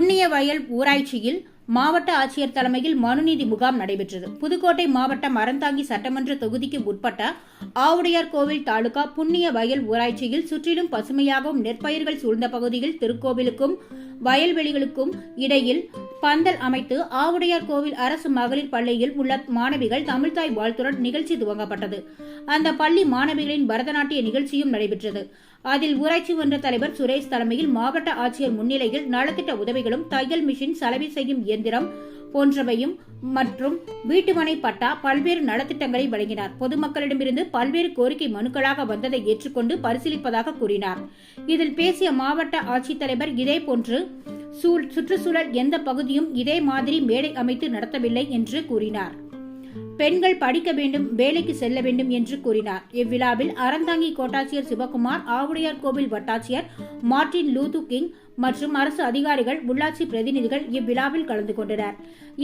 புண்ணிய வயல் ஊராட்சியில் மாவட்ட ஆட்சியர் தலைமையில் மனுநீதி முகாம் நடைபெற்றது. புதுக்கோட்டை மாவட்டம் அறந்தாங்கி சட்டமன்ற தொகுதிக்கு உட்பட்ட ஆவுடையார் கோவில் தாலுகா புண்ணிய வயல் ஊராட்சியில் சுற்றிலும் பசுமையாகவும் நெற்பயிர்கள் சூழ்ந்த பகுதியில் திருக்கோவிலுக்கும் வயல்வெளிகளுக்கும் இடையில் பந்தல் அமைத்து ஆவுடையார் கோவில் அரசு மகளிர் பள்ளியில் உள்ள மாணவிகள் தமிழ்தாய் வாழ்த்துடன் நிகழ்ச்சி துவங்கப்பட்டது. அந்த பள்ளி மாணவிகளின் பரதநாட்டிய நிகழ்ச்சியும் நடைபெற்றது. அதில் ஊராட்சி மன்ற தலைவர் சுரேஷ் தலைமையில் மாவட்ட ஆட்சியர் முன்னிலையில் நலத்திட்ட உதவிகளும் தையல் மிஷின், சலவை செய்யும் இயந்திரம் போன்றவையும் மற்றும் வீட்டுமனை பட்டா பல்வேறு நலத்திட்டங்களை வழங்கினார். பொதுமக்களிடமிருந்து பல்வேறு கோரிக்கை மனுக்களாக வந்ததை ஏற்றுக்கொண்டு பரிசீலிப்பதாக கூறினார். இதில் பேசிய மாவட்ட ஆட்சித்தலைவர் இதேபோன்று சுற்றுச்சூழல் எந்த பகுதியும் இதே மாதிரி மேடை அமைத்து நடத்தவில்லை என்று கூறினார். பெண்கள் படிக்க வேண்டும், வேலைக்கு செல்ல வேண்டும் என்று கூறினார். இவ்விழாவில் அறந்தாங்கி கோட்டாட்சியர் சிவகுமார், ஆவுடையார் கோவில் வட்டாட்சியர் மார்டின் லூது கிங் மற்றும் அரசு அதிகாரிகள், உள்ளாட்சி பிரதிநிதிகள் இவ்விழாவில் கலந்து கொண்டனர்.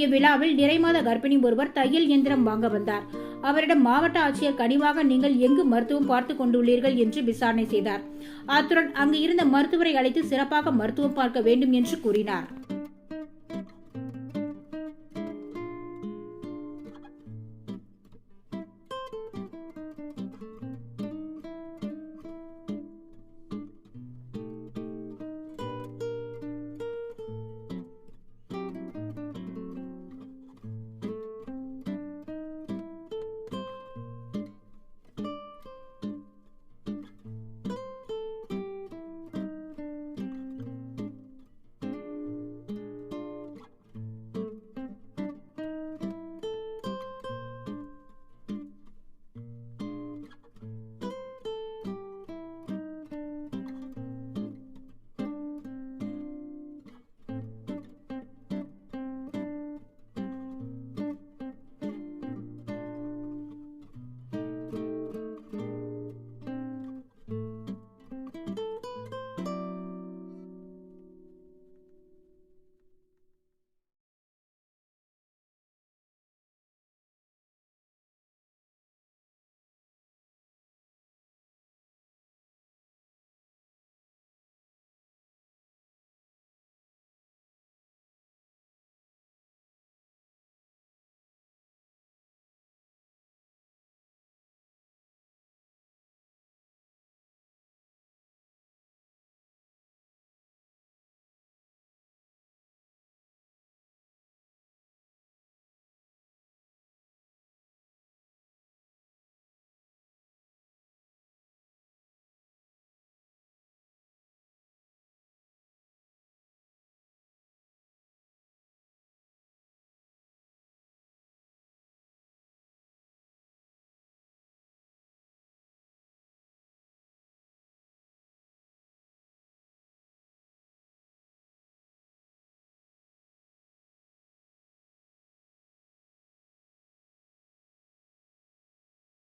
இவ்விழாவில் நிறைமாத கர்ப்பிணி ஒருவர் தையல் இயந்திரம் வாங்க வந்தார். அவரிடம் மாவட்ட ஆட்சியர் கனிவாக நீங்கள் எங்கு மருத்துவம் பார்த்துக் கொண்டுள்ளீர்கள் என்று விசாரணை செய்தார். அத்துடன் அங்கு இருந்த மருத்துவரை அழைத்து சிறப்பாக மருத்துவம் பார்க்க வேண்டும் என்று கூறினார்.